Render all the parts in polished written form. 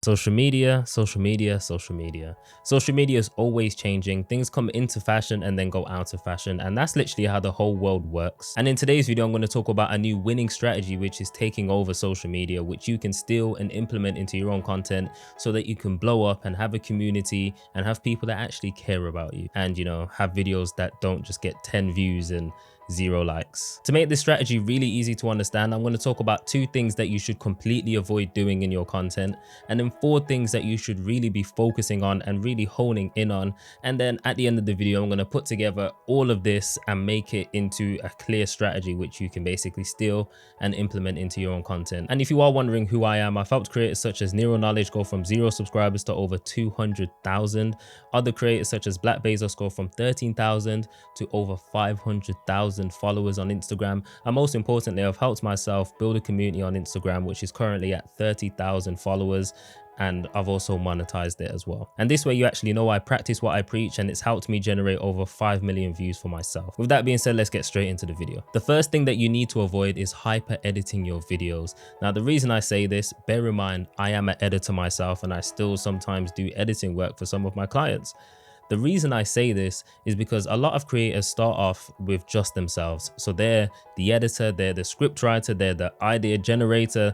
Social media, social media, social media. Social media is always changing. Things come into fashion and then go out of fashion. And that's literally how the whole world works. And in today's video, I'm going to talk about a new winning strategy, which is taking over social media, which you can steal and implement into your own content so that you can blow up and have a community and have people that actually care about you. And, have videos that don't just get 10 views and 0 likes. To make this strategy really easy to understand, I'm going to talk about 2 things that you should completely avoid doing in your content, and then 4 things that you should really be focusing on and really honing in on. And then at the end of the video, I'm going to put together all of this and make it into a clear strategy which you can basically steal and implement into your own content. And if you are wondering who I am, I've helped creators such as Nero Knowledge go from 0 subscribers to over 200,000. Other creators such as Black Bezos go from 13,000 to over 500,000 followers on Instagram. And most importantly, I've helped myself build a community on Instagram, which is currently at 30,000 followers. And I've also monetized it as well. And this way you actually know I practice what I preach, and it's helped me generate over 5 million views for myself. With that being said, let's get straight into the video. The first thing that you need to avoid is hyper editing your videos. Now, the reason I say this, bear in mind, I am an editor myself and I still sometimes do editing work for some of my clients. The reason I say this is because a lot of creators start off with just themselves. So they're the editor, they're the script writer, they're the idea generator,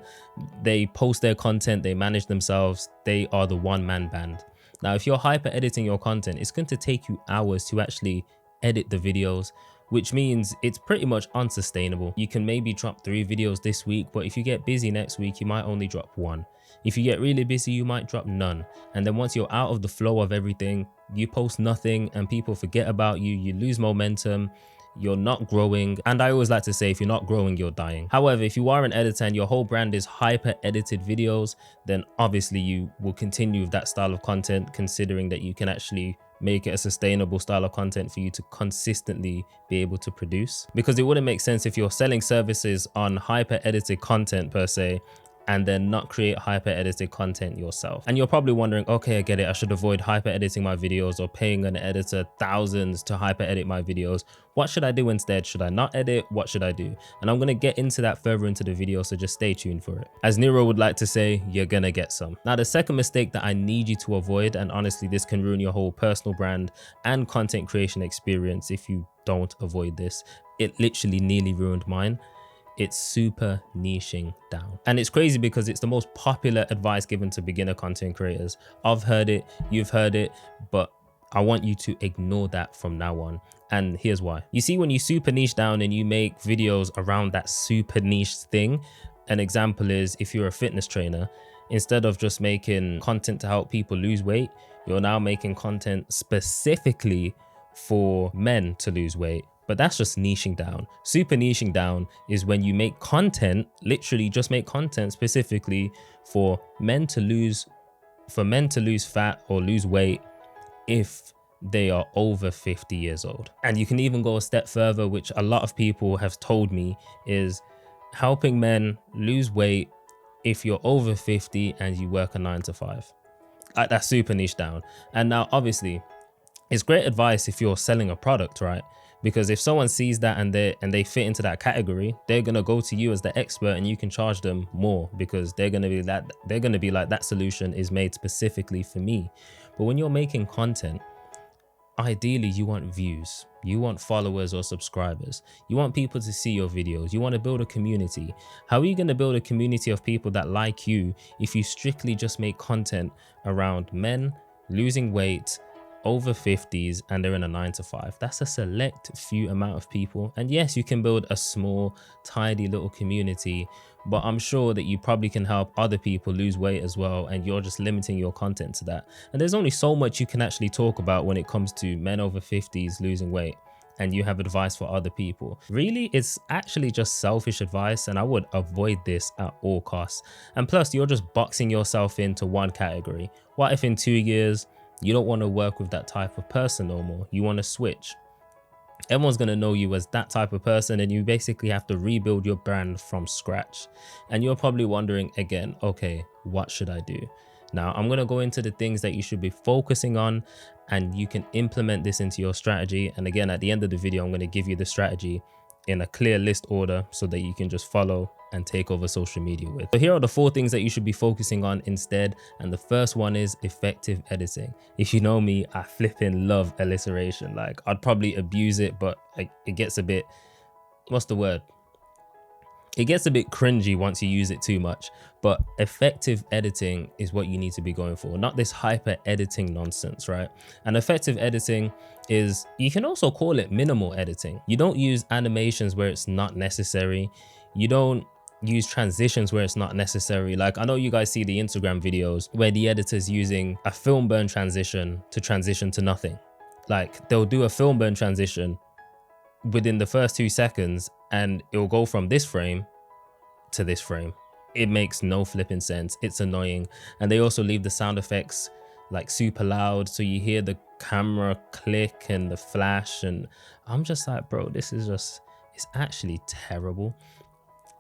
they post their content, they manage themselves, they are the one-man band. Now, if you're hyper editing your content, it's going to take you hours to actually edit the videos, which means it's pretty much unsustainable. You can maybe drop 3 videos this week, but if you get busy next week, you might only drop 1. If you get really busy, you might drop none. And then once you're out of the flow of everything, you post nothing and people forget about you, you lose momentum, you're not growing. And I always like to say, if you're not growing, you're dying. However, if you are an editor and your whole brand is hyper edited videos, then obviously you will continue with that style of content, considering that you can actually make it a sustainable style of content for you to consistently be able to produce. Because it wouldn't make sense if you're selling services on hyper edited content per se, and then not create hyper edited content yourself. And you're probably wondering, okay, I get it, I should avoid hyper editing my videos or paying an editor thousands to hyper edit my videos. What should I do instead? Should I not edit? What should I do? And I'm gonna get into that further into the video, so just stay tuned for it. As Nero would like to say, you're gonna get some. Now, the second mistake that I need you to avoid, and honestly, this can ruin your whole personal brand and content creation experience if you don't avoid this. It literally nearly ruined mine. It's super niching down. And it's crazy because it's the most popular advice given to beginner content creators. I've heard it, you've heard it, but I want you to ignore that from now on. And here's why. You see, when you super niche down and you make videos around that super niche thing, an example is if you're a fitness trainer, instead of just making content to help people lose weight, you're now making content specifically for men to lose weight. But that's just niching down. Super niching down is when you make content, literally just make content specifically for men to lose fat or lose weight if they are over 50 years old. And you can even go a step further, which a lot of people have told me, is helping men lose weight if you're over 50 and you work a 9 to 5. That's super niche down. And now obviously it's great advice if you're selling a product, right? Because if someone sees that and they fit into that category, they're gonna go to you as the expert, and you can charge them more because they're gonna be like, that solution is made specifically for me. But when you're making content, ideally you want views, you want followers or subscribers, you want people to see your videos, you want to build a community. How are you going to build a community of people that like you if you strictly just make content around men losing weight, over 50s, and they're in a 9 to 5? That's a select few amount of people. And yes, you can build a small, tidy little community, but I'm sure that you probably can help other people lose weight as well, and you're just limiting your content to that. And there's only so much you can actually talk about when it comes to men over 50s losing weight, and you have advice for other people. Really, it's actually just selfish advice, and I would avoid this at all costs. And plus, you're just boxing yourself into one category. What if in 2 years, you don't want to work with that type of person no more? You want to switch. Everyone's going to know you as that type of person, and you basically have to rebuild your brand from scratch. And you're probably wondering again, okay, what should I do? Now, I'm going to go into the things that you should be focusing on, and you can implement this into your strategy. And again, at the end of the video, I'm going to give you the strategy in a clear list order so that you can just follow and take over social media with. So here are the 4 things that you should be focusing on instead. And the first one is effective editing. If you know me, I flipping love alliteration. Like, I'd probably abuse it, but it gets a bit, what's the word? It gets a bit cringy once you use it too much, but effective editing is what you need to be going for, not this hyper editing nonsense, right? And effective editing is, you can also call it minimal editing. You don't use animations where it's not necessary. You don't use transitions where it's not necessary. Like, I know you guys see the Instagram videos where the editor's using a film burn transition to nothing. Like, they'll do a film burn transition within the first 2 seconds and it will go from this frame to this frame. It makes no flipping sense. It's annoying. And they also leave the sound effects like super loud, so you hear the camera click and the flash, and I'm just like, bro, this is just, it's actually terrible.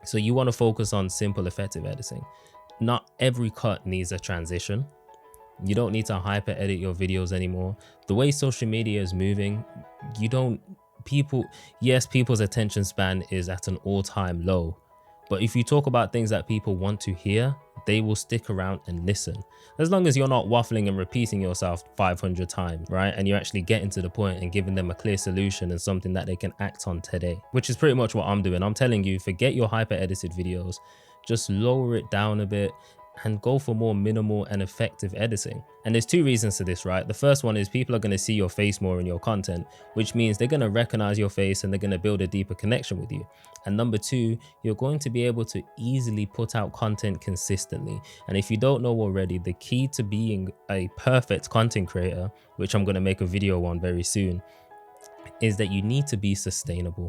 So you want to focus on simple effective editing. Not every cut needs a transition. You don't need to hyper edit your videos anymore. The way social media is moving, people's attention span is at an all-time low. But if you talk about things that people want to hear, they will stick around and listen. As long as you're not waffling and repeating yourself 500 times, right? And you're actually getting to the point and giving them a clear solution and something that they can act on today, which is pretty much what I'm doing. I'm telling you, forget your hyper edited videos, just lower it down a bit and go for more minimal and effective editing. And there's 2 reasons to this, right? The first one is people are going to see your face more in your content, which means they're going to recognize your face and they're going to build a deeper connection with you. And number 2, you're going to be able to easily put out content consistently. And if you don't know already, the key to being a perfect content creator, which I'm going to make a video on very soon, is that you need to be sustainable.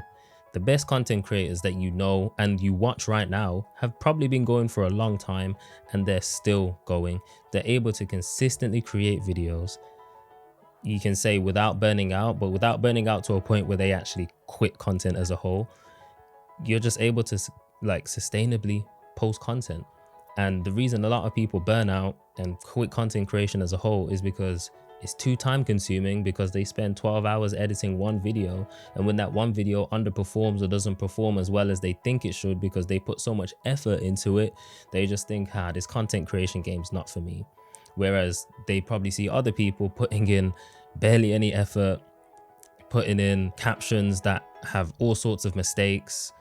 The best content creators that you know and you watch right now have probably been going for a long time and they're still going. They're able to consistently create videos, you can say, without burning out, but without burning out to a point where they actually quit content as a whole. You're just able to like sustainably post content. And the reason a lot of people burn out and quit content creation as a whole is because it's too time consuming, because they spend 12 hours editing one video, and when that one video underperforms or doesn't perform as well as they think it should because they put so much effort into it, they just think, this content creation game's not for me. Whereas they probably see other people putting in barely any effort, putting in captions that have all sorts of mistakes,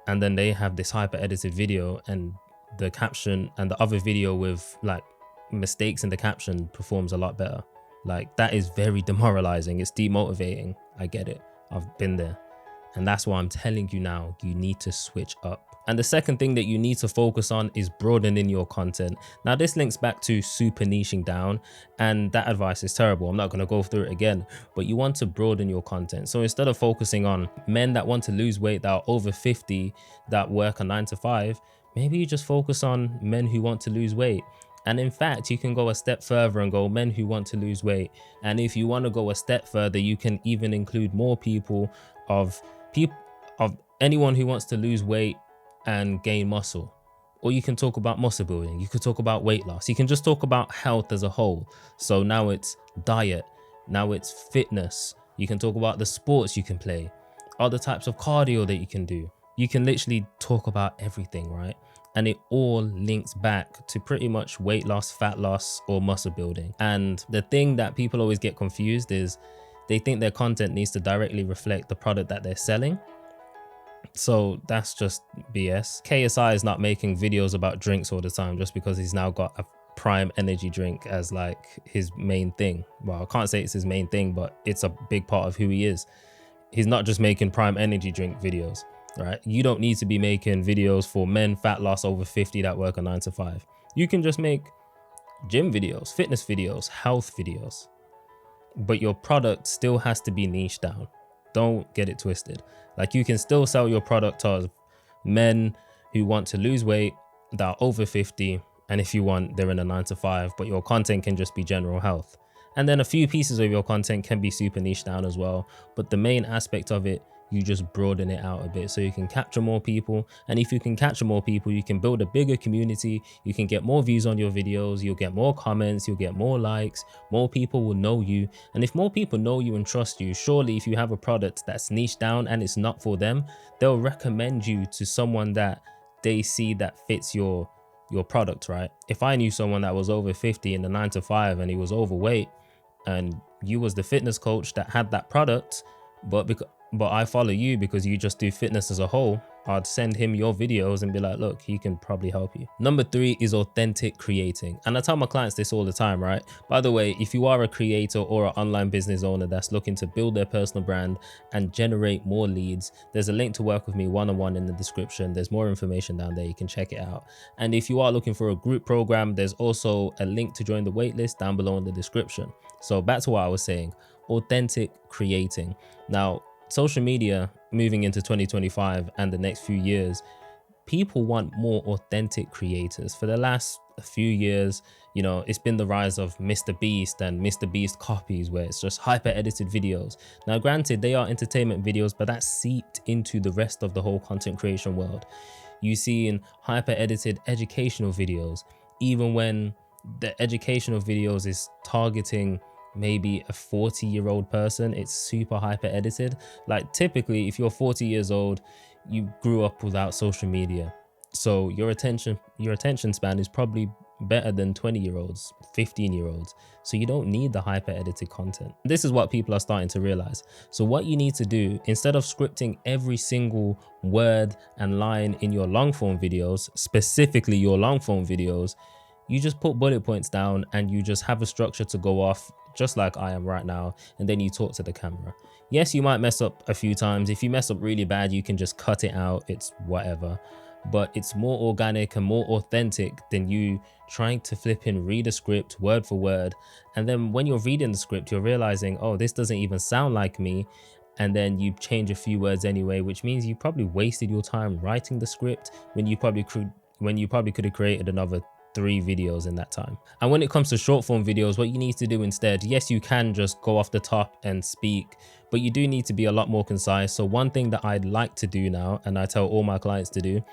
and then they have this hyper edited video and the caption and the other video with like mistakes in the caption performs a lot better. Like, that is very demoralizing. It's demotivating. I get it. I've been there. And that's why I'm telling you now, you need to switch up. And the second thing that you need to focus on is broadening your content. Now, this links back to super niching down, and that advice is terrible. I'm not going to go through it again, but you want to broaden your content. So instead of focusing on men that want to lose weight that are over 50 that work a 9 to 5, maybe you just focus on men who want to lose weight. And in fact, you can go a step further and go men who want to lose weight. And if you want to go a step further, you can even include more people of anyone who wants to lose weight and gain muscle. Or you can talk about muscle building. You could talk about weight loss. You can just talk about health as a whole. So now it's diet. Now it's fitness. You can talk about the sports you can play, other types of cardio that you can do. You can literally talk about everything, right? And it all links back to pretty much weight loss, fat loss, or muscle building. And the thing that people always get confused is they think their content needs to directly reflect the product that they're selling. So that's just BS. KSI is not making videos about drinks all the time just because he's now got a Prime energy drink as like his main thing. Well, I can't say it's his main thing, but it's a big part of who he is. He's not just making Prime energy drink videos. Right? You don't need to be making videos for men fat loss over 50 that work a 9 to 5. You can just make gym videos, fitness videos, health videos, but your product still has to be niche down. Don't get it twisted. Like, you can still sell your product to men who want to lose weight that are over 50. And if you want, they're in a 9 to 5, but your content can just be general health. And then a few pieces of your content can be super niche down as well. But the main aspect of it, you just broaden it out a bit so you can capture more people. And if you can capture more people, you can build a bigger community. You can get more views on your videos. You'll get more comments. You'll get more likes. More people will know you. And if more people know you and trust you, surely if you have a product that's niche down and it's not for them, they'll recommend you to someone that they see that fits your product, right? If I knew someone that was over 50 in the 9 to 5 and he was overweight, and you was the fitness coach that had that product, but I follow you because you just do fitness as a whole, I'd send him your videos and be like, look, he can probably help you. Number 3 is authentic creating. And I tell my clients this all the time, right? By the way, if you are a creator or an online business owner that's looking to build their personal brand and generate more leads, there's a link to work with me one-on-one in the description. There's more information down there. You can check it out. And if you are looking for a group program, there's also a link to join the waitlist down below in the description. So back to what I was saying, authentic creating. Now, social media moving into 2025 and the next few years, people want more authentic creators. For the last few years, you know, it's been the rise of Mr. Beast and Mr. Beast copies, where it's just hyper edited videos. Now, granted, they are entertainment videos, but that's seeped into the rest of the whole content creation world. You see in hyper edited educational videos, even when the educational videos is targeting maybe a 40-year-old person, it's super hyper edited. Like, typically, if you're 40 years old, you grew up without social media, so your attention span is probably better than 20-year-olds, 15-year-olds. So you don't need the hyper edited content. This is what people are starting to realize. So what you need to do, instead of scripting every single word and line in your long form videos, specifically your long form videos, you just put bullet points down and you just have a structure to go off, just like I am right now, and then you talk to the camera. Yes, you might mess up a few times. If you mess up really bad, you can just cut it out. It's whatever. But it's more organic and more authentic than you trying to flip and read a script word for word. And then when you're reading the script, you're realizing, oh, this doesn't even sound like me. And then you change a few words anyway, which means you probably wasted your time writing the script when you probably could have created another 3 videos in that time. And when it comes to short form videos, what you need to do instead, yes, you can just go off the top and speak, but you do need to be a lot more concise. So one thing that I'd like to do now, and I tell all my clients to do,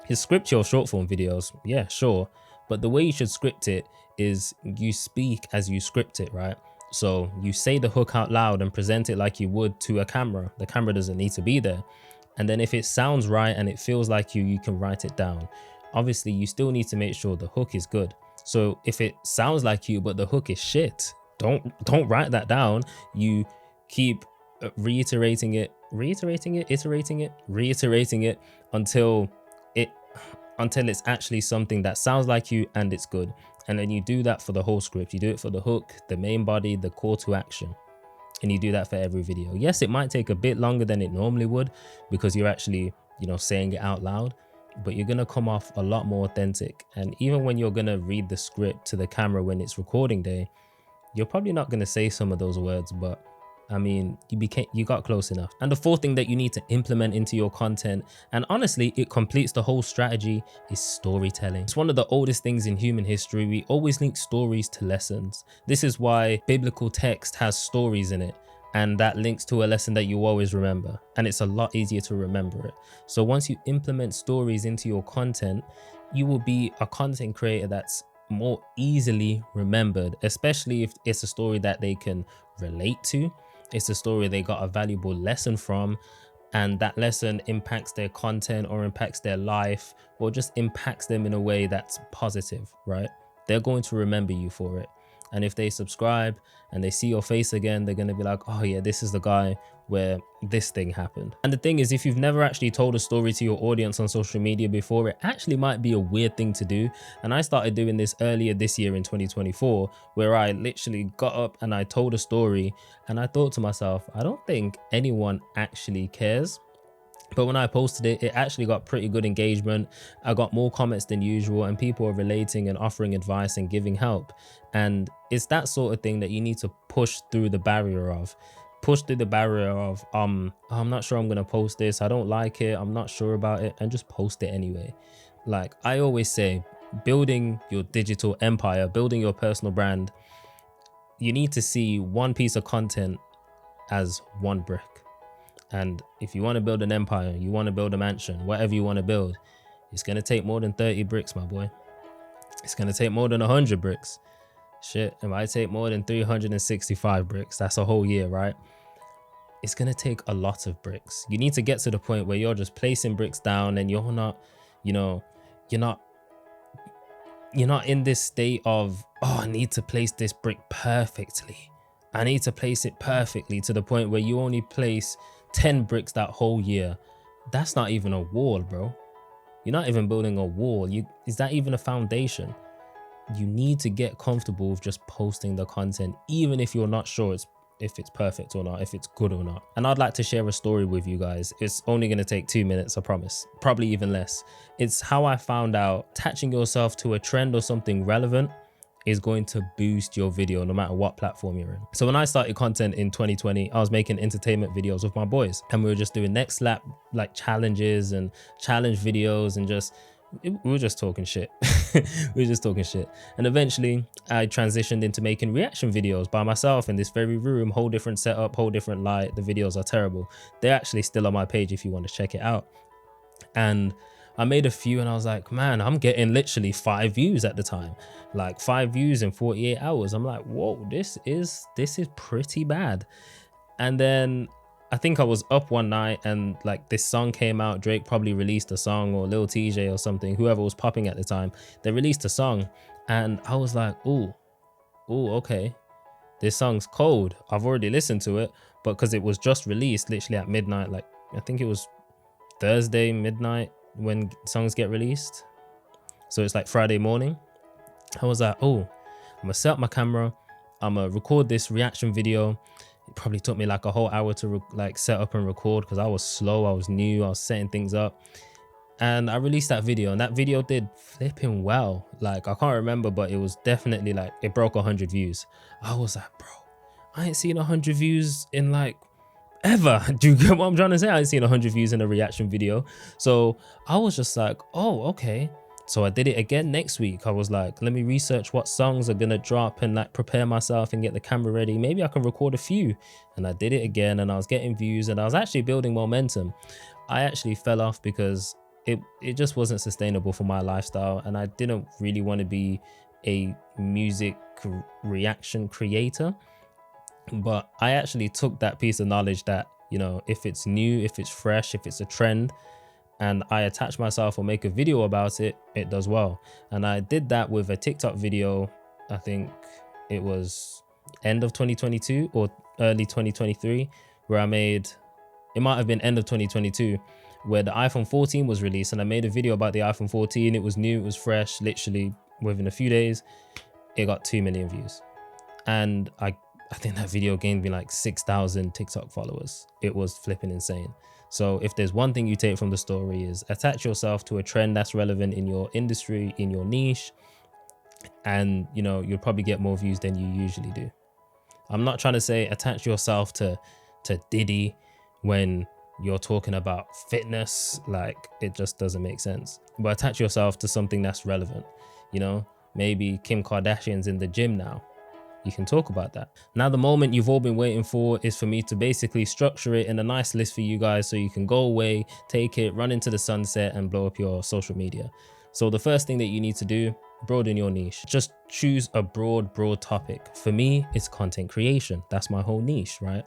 is script your short form videos. Yeah, sure. But the way you should script it is you speak as you script it, right? So you say the hook out loud and present it like you would to a camera. The camera doesn't need to be there. And then if it sounds right and it feels like you can write it down. Obviously, you still need to make sure the hook is good. So if it sounds like you, but the hook is shit, don't write that down. You keep reiterating it until it's actually something that sounds like you and it's good. And then you do that for the whole script. You do it for the hook, the main body, the call to action. And you do that for every video. Yes, it might take a bit longer than it normally would because you're actually, you know, saying it out loud, but you're going to come off a lot more authentic. And even when you're going to read the script to the camera when it's recording day, you're probably not going to say some of those words, but I mean, you got close enough. And the 4th thing that you need to implement into your content, and honestly, it completes the whole strategy, is storytelling. It's one of the oldest things in human history. We always link stories to lessons. This is why biblical text has stories in it, and that links to a lesson that you always remember, and it's a lot easier to remember it. So once you implement stories into your content, you will be a content creator that's more easily remembered, especially if it's a story that they can relate to. It's a story they got a valuable lesson from, and that lesson impacts their content or impacts their life or just impacts them in a way that's positive, right? They're going to remember you for it. And if they subscribe and they see your face again, they're going to be like, oh yeah, this is the guy where this thing happened. And the thing is, if you've never actually told a story to your audience on social media before, it actually might be a weird thing to do. And I started doing this earlier this year in 2024, where I literally got up and I told a story and I thought to myself, I don't think anyone actually cares. But when I posted it, it actually got pretty good engagement. I got more comments than usual and people are relating and offering advice and giving help. And it's that sort of thing that you need to push through the barrier of. I'm not sure I'm going to post this. I don't like it. I'm not sure about it. And just post it anyway. Like I always say, building your digital empire, building your personal brand, you need to see one piece of content as one brick. And if you want to build an empire, you want to build a mansion, whatever you want to build, it's going to take more than 30 bricks, my boy. It's going to take more than 100 bricks. Shit, it might take more than 365 bricks. That's a whole year, right? It's going to take a lot of bricks. You need to get to the point where you're just placing bricks down and you're not You know, you're not in this state of, oh, I need to place this brick perfectly. I need to place it perfectly, to the point where you only place 10 bricks that whole year. That's not even a wall, bro. You're not even building a wall. Is that even a foundation? You need to get comfortable with just posting the content, even if you're not sure if it's perfect or not, if it's good or not. And I'd like to share a story with you guys. It's only going to take 2 minutes, I promise. Probably even less. It's how I found out attaching yourself to a trend or something relevant is going to boost your video no matter what platform you're in. So when I started content in 2020, I was making entertainment videos with my boys, and we were just doing next lap like challenges and challenge videos, and we were just talking shit. We were just talking shit. And eventually I transitioned into making reaction videos by myself in this very room, whole different setup, whole different light. The videos are terrible. They're actually still on my page if you want to check it out. And I made a few and I was like, man, I'm getting literally 5 views at the time, like 5 views in 48 hours. I'm like, whoa, this is pretty bad. And then I think I was up one night and like this song came out. Drake probably released a song, or Lil TJ or something, whoever was popping at the time, they released a song. And I was like, ooh, okay, this song's cold. I've already listened to it, but because it was just released literally at midnight, like I think it was Thursday midnight when songs get released, so it's like Friday morning. I was like, oh, I'm gonna set up my camera, I'm gonna record this reaction video. It probably took me like a whole hour to like set up and record, because I was slow, I was new, I was setting things up. And I released that video, and that video did flipping well. Like I can't remember, but it was definitely like, it broke 100 views. I was like, bro, I ain't seen 100 views in like ever. Do you get what I'm trying to say? I ain't seen 100 views in a reaction video. So I was just like, oh, okay. So I did it again next week. I was like, let me research what songs are gonna drop and like prepare myself and get the camera ready. Maybe I can record a few. And I did it again, and I was getting views, and I was actually building momentum. I actually fell off because it just wasn't sustainable for my lifestyle, and I didn't really want to be a music reaction creator. But I actually took that piece of knowledge that, you know, if it's new, if it's fresh, if it's a trend, and I attach myself or make a video about it, it does well. And I did that with a TikTok video. I think it was end of 2022 or early 2023, where it might have been end of 2022, where the iPhone 14 was released, and I made a video about the iPhone 14. It was new, it was fresh. Literally within a few days, it got 2 million views. And I think that video gained me like 6,000 TikTok followers. It was flipping insane. So if there's one thing you take from the story, is attach yourself to a trend that's relevant in your industry, in your niche, and you know, you'll probably get more views than you usually do. I'm not trying to say attach yourself to Diddy when you're talking about fitness. Like, it just doesn't make sense. But attach yourself to something that's relevant. You know, maybe Kim Kardashian's in the gym now. You can talk about that. Now, the moment you've all been waiting for is for me to basically structure it in a nice list for you guys, so you can go away, take it, run into the sunset, and blow up your social media. So the first thing that you need to do, broaden your niche. Just choose a broad topic. For me, it's content creation. That's my whole niche, right?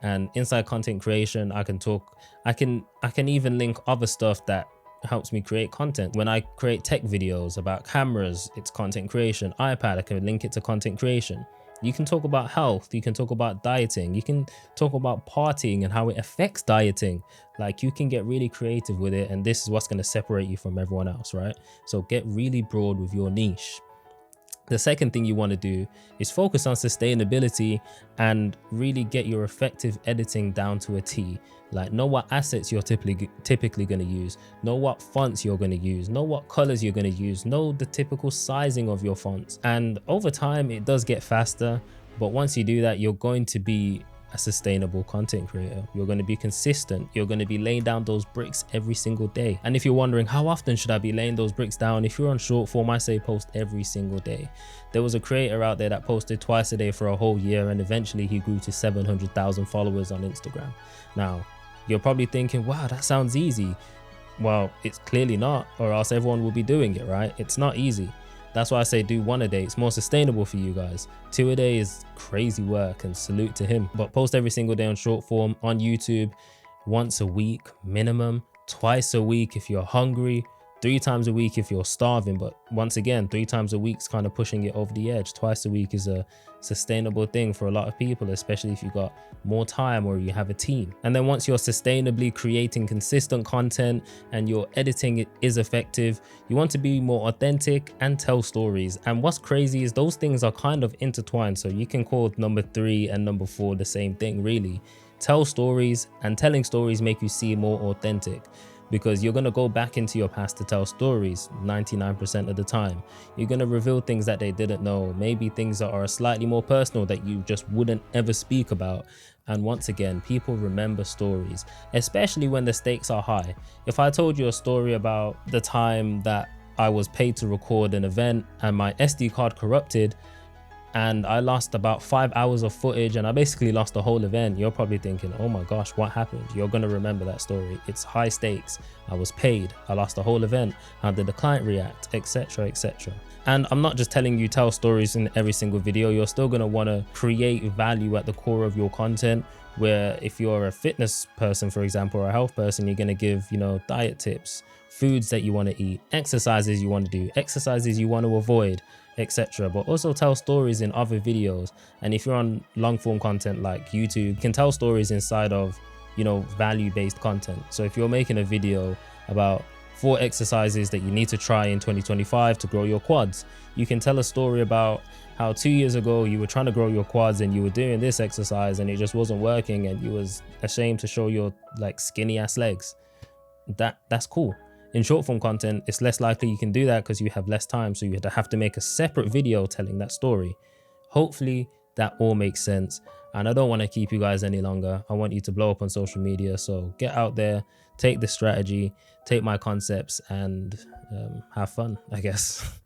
And inside content creation, I can even link other stuff that helps me create content. When I create tech videos about cameras, it's content creation. iPad, I can link it to content creation. You can talk about health, you can talk about dieting, you can talk about partying and how it affects dieting. Like, you can get really creative with it, and this is what's going to separate you from everyone else, right? So get really broad with your niche. The second thing you want to do is focus on sustainability and really get your effective editing down to a T. Like, know what assets you're typically going to use, know what fonts you're going to use, know what colors you're going to use, know the typical sizing of your fonts. And over time, it does get faster. But once you do that, you're going to be a sustainable content creator. You're going to be consistent. You're going to be laying down those bricks every single day. And if you're wondering, how often should I be laying those bricks down? If you're on short form, I say post every single day. There was a creator out there that posted twice a day for a whole year, and eventually he grew to 700,000 followers on Instagram. Now, you're probably thinking, wow, that sounds easy. Well, it's clearly not, or else everyone will be doing it, right? It's not easy. That's why I say do 1 a day. It's more sustainable for you guys. 2 a day is crazy work, and salute to him. But post every single day on short form on YouTube, once a week minimum, twice a week if you're hungry, 3 times a week if you're starving. But once again, 3 times a week's kind of pushing it over the edge. Twice a week is a sustainable thing for a lot of people, especially if you've got more time or you have a team. And then once you're sustainably creating consistent content and your editing is effective, you want to be more authentic and tell stories. And what's crazy is those things are kind of intertwined. So you can call number 3 and number 4 the same thing, really. Tell stories, and telling stories make you seem more authentic, because you're going to go back into your past to tell stories 99% of the time. You're going to reveal things that they didn't know, maybe things that are slightly more personal that you just wouldn't ever speak about. And once again, people remember stories, especially when the stakes are high. If I told you a story about the time that I was paid to record an event and my SD card corrupted, and I lost about 5 hours of footage and I basically lost the whole event, you're probably thinking, oh my gosh, what happened? You're going to remember that story. It's high stakes. I was paid. I lost the whole event. How did the client react? Etc, etc. And I'm not just telling you tell stories in every single video. You're still going to want to create value at the core of your content, where if you're a fitness person, for example, or a health person, you're going to give, diet tips, foods that you want to eat, exercises you want to do, exercises you want to avoid, etc. But also tell stories in other videos. And if you're on long form content like YouTube, you can tell stories inside of, value-based content. So if you're making a video about 4 exercises that you need to try in 2025 to grow your quads, you can tell a story about how 2 years ago you were trying to grow your quads and you were doing this exercise and it just wasn't working and you was ashamed to show your skinny ass legs. That's cool. In short form content, it's less likely you can do that because you have less time, so you have to make a separate video telling that story. Hopefully that all makes sense, and I don't want to keep you guys any longer. I want you to blow up on social media, so get out there, take the strategy, take my concepts, and have fun, I guess.